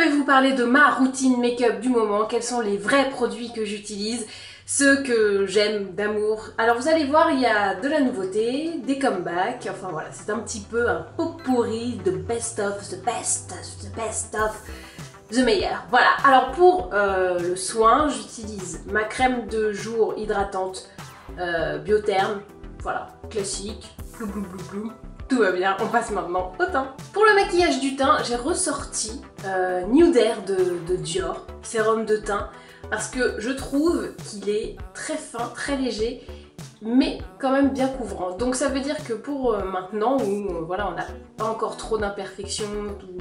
vais vous parler de ma routine make-up du moment, quels sont les vrais produits que j'utilise, ceux que j'aime d'amour. Alors vous allez voir, il y a de la nouveauté, des comebacks, enfin voilà, c'est un petit peu un pot-pourri de best of, the best of, the meilleur. Voilà, alors pour le soin, j'utilise ma crème de jour hydratante Biotherme, voilà, classique, blou blou blou blou. Tout va bien, on passe maintenant au teint. Pour le maquillage du teint, j'ai ressorti Nude Air de Dior, sérum de teint, parce que je trouve qu'il est très fin, très léger, mais quand même bien couvrant. Donc ça veut dire que pour maintenant, où voilà, on n'a pas encore trop d'imperfections,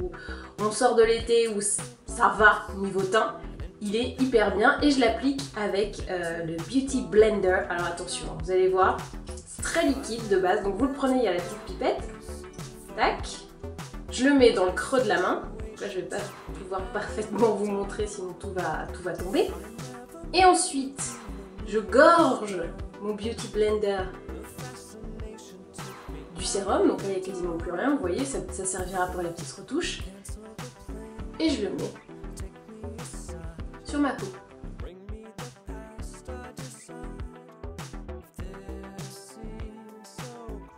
où on sort de l'été, où ça va niveau teint, il est hyper bien et je l'applique avec le Beauty Blender. Alors attention, vous allez voir, c'est très liquide de base, donc vous le prenez, il y a la petite pipette, tac, je le mets dans le creux de la main. Là je vais pas pouvoir parfaitement vous montrer sinon tout va tomber. Et ensuite, je gorge mon Beauty Blender du sérum, donc là il n'y a quasiment plus rien, vous voyez, ça servira pour la petite retouche. Et je le mets sur ma peau.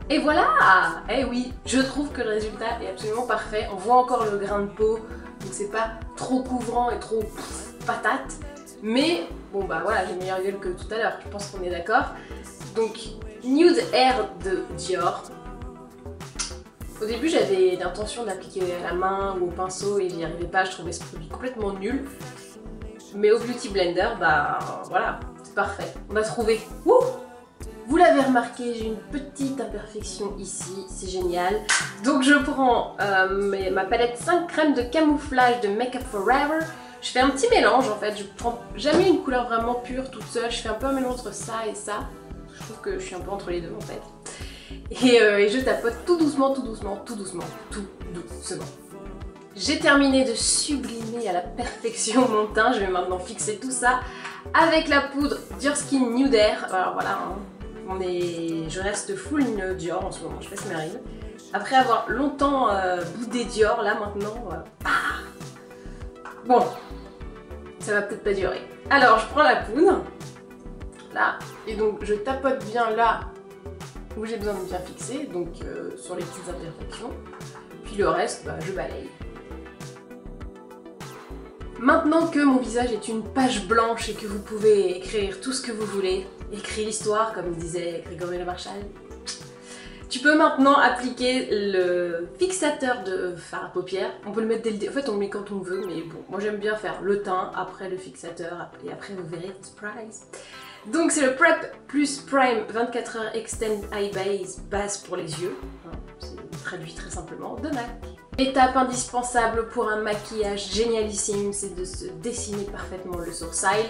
Et voilà! Eh oui, je trouve que le résultat est absolument parfait. On voit encore le grain de peau, donc c'est pas trop couvrant et trop patate. Mais bon bah voilà, j'ai meilleure gueule que tout à l'heure, je pense qu'on est d'accord. Donc Nude Air de Dior. Au début j'avais l'intention d'appliquer à la main ou au pinceau et j'y arrivais pas, je trouvais ce produit complètement nul. Mais au Beauty Blender, bah voilà, c'est parfait. On a trouvé. Wouh! Vous l'avez remarqué, j'ai une petite imperfection ici, c'est génial. Donc je prends ma palette 5 crèmes de camouflage de Make Up For Ever. Je fais un petit mélange en fait, je prends jamais une couleur vraiment pure toute seule, je fais un peu un mélange entre ça et ça. Je trouve que je suis un peu entre les deux en fait. Et je tapote tout doucement, tout doucement, tout doucement, tout doucement. J'ai terminé de sublimer à la perfection mon teint, je vais maintenant fixer tout ça avec la poudre Dior Skin Nude Air. Alors voilà, hein. Je reste full Dior en ce moment, je fais ce mérite. Après avoir longtemps boudé Dior, là maintenant, bon, ça va peut-être pas durer. Alors je prends la poudre, là, et donc je tapote bien là où j'ai besoin de bien fixer, donc sur les petites imperfections. Puis le reste, bah, je balaye. Maintenant que mon visage est une page blanche et que vous pouvez écrire tout ce que vous voulez, écrire l'histoire comme disait Grégory Le Marchal, tu peux maintenant appliquer le fixateur de fard à paupières. On peut le mettre dès le début, en fait on le met quand on veut, mais bon, moi j'aime bien faire le teint, après le fixateur, et après vous verrez, surprise. Donc c'est le Prep Plus Prime 24 heures Extend Eye Base pour les yeux, c'est traduit très simplement de MAC. Étape indispensable pour un maquillage génialissime, c'est de se dessiner parfaitement le sourcil.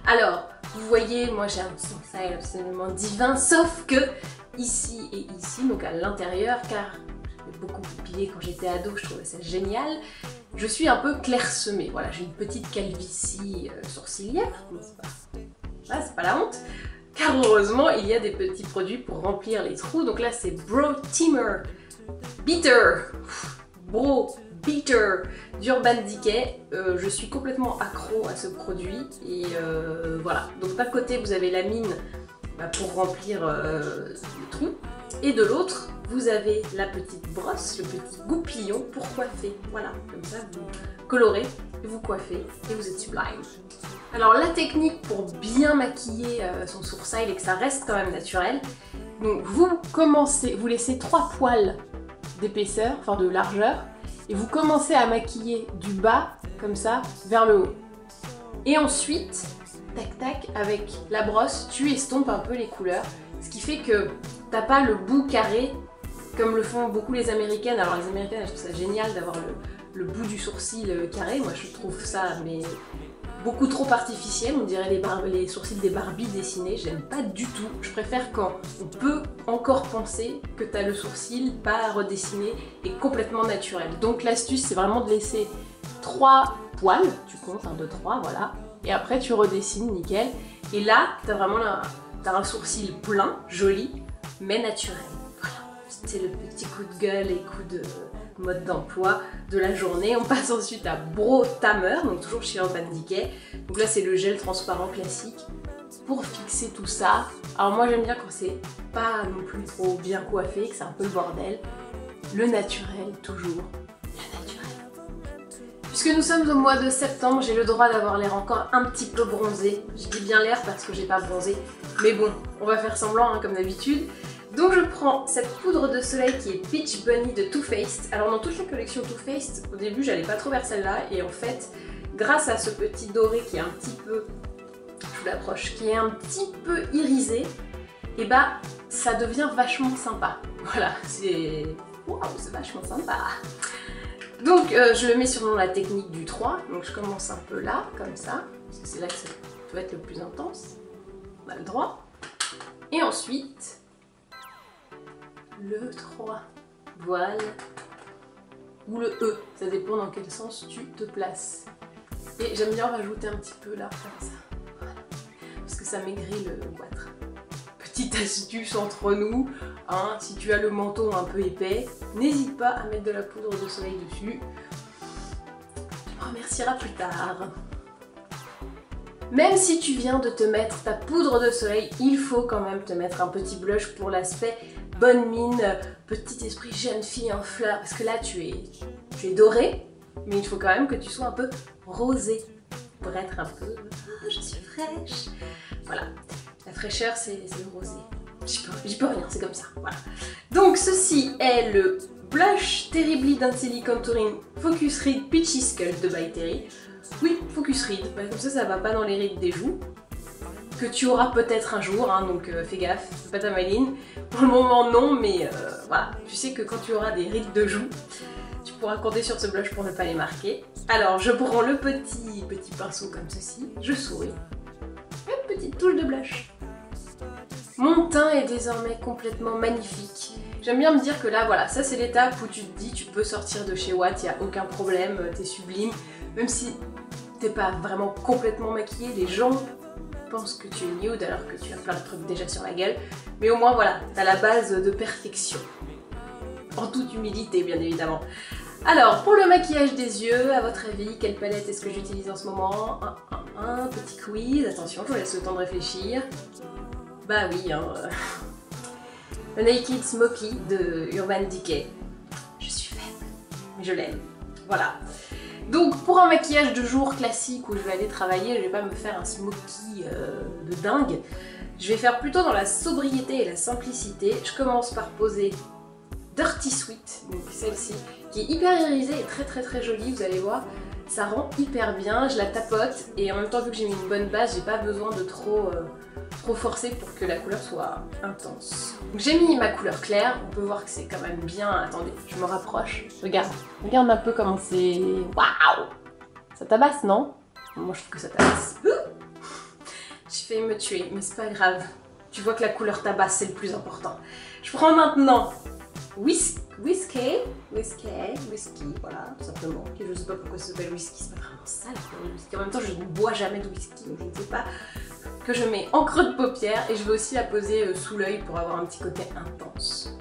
Alors, vous voyez, moi j'ai un sourcil absolument divin, sauf que ici et ici, donc à l'intérieur, car j'ai beaucoup pupillé quand j'étais ado, je trouvais ça génial, je suis un peu clairsemée. Voilà, j'ai une petite calvitie sourcilière, c'est pas la honte, car heureusement il y a des petits produits pour remplir les trous. Donc là c'est Brow Teamer Beater. Brow Beater d'Urban Decay. Je suis complètement accro à ce produit et voilà. Donc d'un côté vous avez la mine pour remplir le trou et de l'autre vous avez la petite brosse, le petit goupillon pour coiffer. Voilà, comme ça vous colorez, vous coiffez et vous êtes sublime. Alors la technique pour bien maquiller son sourcil et que ça reste quand même naturel, donc vous laissez 3 poils d'épaisseur, enfin de largeur, et vous commencez à maquiller du bas, comme ça, vers le haut. Et ensuite, tac tac, avec la brosse, tu estompes un peu les couleurs, ce qui fait que t'as pas le bout carré, comme le font beaucoup les américaines. Alors les américaines, elles trouvent ça génial d'avoir le bout du sourcil carré, moi je trouve ça mais beaucoup trop artificiel, on dirait les sourcils des Barbie dessinés, j'aime pas du tout. Je préfère quand on peut encore penser que t'as le sourcil pas redessiné et complètement naturel. Donc l'astuce c'est vraiment de laisser 3 poils, tu comptes 1, 2, 3, voilà, et après tu redessines nickel. Et là t'as vraiment un sourcil plein, joli, mais naturel. Voilà, c'était le petit coup de gueule et coup notre mode d'emploi de la journée. On passe ensuite à Brow Tamer, donc toujours chez Urban Decay. Donc là c'est le gel transparent classique pour fixer tout ça. Alors moi j'aime bien quand c'est pas non plus trop bien coiffé, que c'est un peu le bordel. Le naturel, toujours. Le naturel. Puisque nous sommes au mois de septembre, j'ai le droit d'avoir l'air encore un petit peu bronzé. Je dis bien l'air parce que j'ai pas bronzé. Mais bon, on va faire semblant hein, comme d'habitude. Donc je prends cette poudre de soleil qui est Peach Bunny de Too Faced. Alors dans toute la collection Too Faced, au début j'allais pas trop vers celle-là. Et en fait, grâce à ce petit doré qui est un petit peu... Je vous l'approche, qui est un petit peu irisé, et bah ça devient vachement sympa. Voilà, c'est... Waouh, c'est vachement sympa. Donc je le mets sur la technique du 3, donc je commence un peu là, comme ça, parce que c'est là que ça peut être le plus intense. On a le droit. Et ensuite, le 3, voilà. Ou le E, ça dépend dans quel sens tu te places. Et j'aime bien rajouter un petit peu là, comme ça. Voilà. Parce que ça maigrit le goitre. Petite astuce entre nous, hein, si tu as le menton un peu épais, n'hésite pas à mettre de la poudre de soleil dessus. Tu me remercieras plus tard. Même si tu viens de te mettre ta poudre de soleil, il faut quand même te mettre un petit blush pour l'aspect bonne mine, petit esprit jeune fille en fleurs, parce que là tu es dorée, mais il faut quand même que tu sois un peu rosée pour être un peu oh, je suis fraîche. Voilà, la fraîcheur c'est le rosé. J'y peux rien, c'est comme ça. Voilà. Donc ceci est le blush Terribly Daintily Contouring Focus Reed Peachy Skull de By Terry. Oui, Focus Reed, comme ça va pas dans les rides des joues. Que tu auras peut-être un jour, hein, donc fais gaffe, c'est pas ta maline. Pour le moment non, mais voilà, tu sais que quand tu auras des rides de joues, tu pourras compter sur ce blush pour ne pas les marquer. Alors je prends le petit pinceau comme ceci, je souris, une petite touche de blush. Mon teint est désormais complètement magnifique. J'aime bien me dire que là, voilà, ça c'est l'étape où tu te dis tu peux sortir de chez Watt, il n'y a aucun problème, t'es sublime. Même si t'es pas vraiment complètement maquillée, les gens pensent que tu es nude alors que tu as plein de trucs déjà sur la gueule. Mais au moins voilà, t'as la base de perfection. En toute humilité bien évidemment. Alors, pour le maquillage des yeux, à votre avis, quelle palette est-ce que j'utilise en ce moment? Un petit quiz, attention, je vous laisse le temps de réfléchir. Bah oui, hein. Le Naked Smoky de Urban Decay. Je suis faible, mais je l'aime. Voilà. Donc pour un maquillage de jour classique où je vais aller travailler, je vais pas me faire un smoky de dingue. Je vais faire plutôt dans la sobriété et la simplicité. Je commence par poser Dirty Sweet, donc celle-ci, qui est hyper irisée et très jolie, vous allez voir. Ça rend hyper bien, je la tapote et en même temps vu que j'ai mis une bonne base, j'ai pas besoin de trop forcer pour que la couleur soit intense. J'ai mis ma couleur claire, on peut voir que c'est quand même bien. Attendez, je me rapproche. Regarde un peu comment c'est... Waouh! Ça tabasse, non? Moi je trouve que ça tabasse. J'ai failli me tuer, mais c'est pas grave. Tu vois que la couleur tabasse, c'est le plus important. Je prends maintenant Whisky, voilà, tout simplement. Je sais pas pourquoi ça s'appelle whisky, c'est pas vraiment ça la couleur de whisky. En même temps, je ne bois jamais de whisky, donc je ne sais pas. Que je mets en creux de paupière et je vais aussi la poser sous l'œil pour avoir un petit côté intense.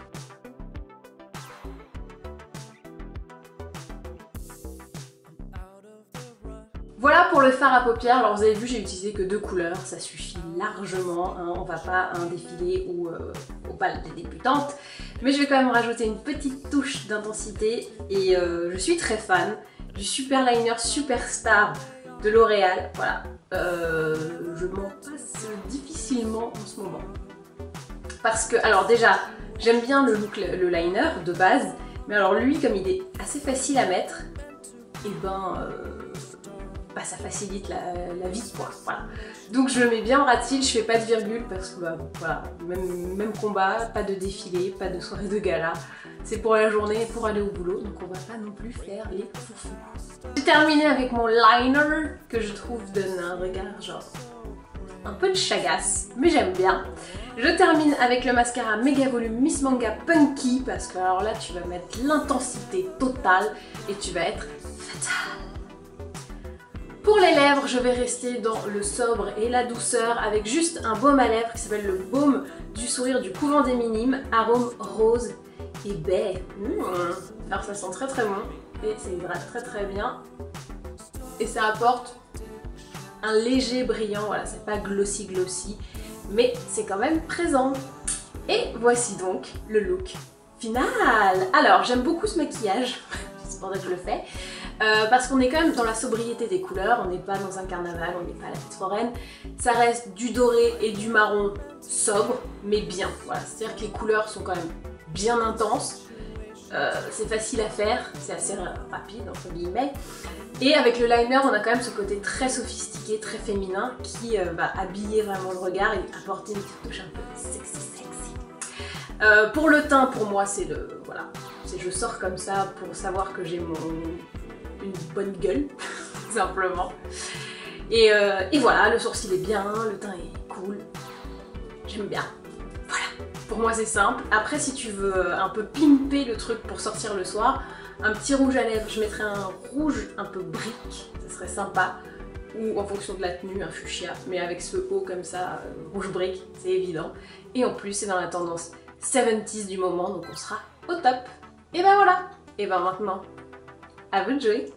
Voilà pour le fard à paupières. Alors vous avez vu, j'ai utilisé que 2 couleurs, ça suffit largement, hein. On va pas à un défilé ou au bal des débutantes, mais je vais quand même rajouter une petite touche d'intensité et je suis très fan du super liner Superstar de L'Oréal. Voilà, je m'en passe difficilement en ce moment parce que, alors déjà, j'aime bien le look, le liner de base, mais alors lui, comme il est assez facile à mettre, et ça facilite la vie, quoi. Voilà. Donc je le mets bien en ratil, je fais pas de virgule parce que bah, voilà, même combat, pas de défilé, pas de soirée de gala. C'est pour la journée, pour aller au boulot, donc on va pas non plus faire les foufous. J'ai terminé avec mon liner que je trouve donne un regard genre un peu de chagasse, mais j'aime bien. Je termine avec le mascara Mega Volume Miss Manga Punky parce que alors là tu vas mettre l'intensité totale et tu vas être fatale. Pour les lèvres, je vais rester dans le sobre et la douceur avec juste un baume à lèvres qui s'appelle le baume du sourire du couvent des Minimes, arôme rose et baie. Alors ça sent très très bon et ça hydrate très très bien. Et ça apporte un léger brillant, voilà, c'est pas glossy glossy, mais c'est quand même présent. Et voici donc le look final. Alors j'aime beaucoup ce maquillage, c'est pour ça que je le fais, parce qu'on est quand même dans la sobriété des couleurs, on n'est pas dans un carnaval, on n'est pas à la fête foraine, ça reste du doré et du marron sobre, mais bien, voilà, c'est-à-dire que les couleurs sont quand même bien intenses, c'est facile à faire, c'est assez rapide entre guillemets, et avec le liner on a quand même ce côté très sophistiqué, très féminin, qui va habiller vraiment le regard et apporter une petite touche un peu sexy. Pour le teint, pour moi, c'est le... Voilà, je sors comme ça pour savoir que j'ai une bonne gueule, tout simplement. Et voilà, le sourcil est bien, le teint est cool, j'aime bien. Voilà, pour moi c'est simple. Après, si tu veux un peu pimper le truc pour sortir le soir, un petit rouge à lèvres, je mettrais un rouge un peu brique, ça serait sympa. Ou en fonction de la tenue, un fuchsia, mais avec ce haut comme ça, rouge brique, c'est évident. Et en plus, c'est dans la tendance 70s du moment, donc on sera au top. Et ben voilà. Et ben maintenant, à vous de jouer.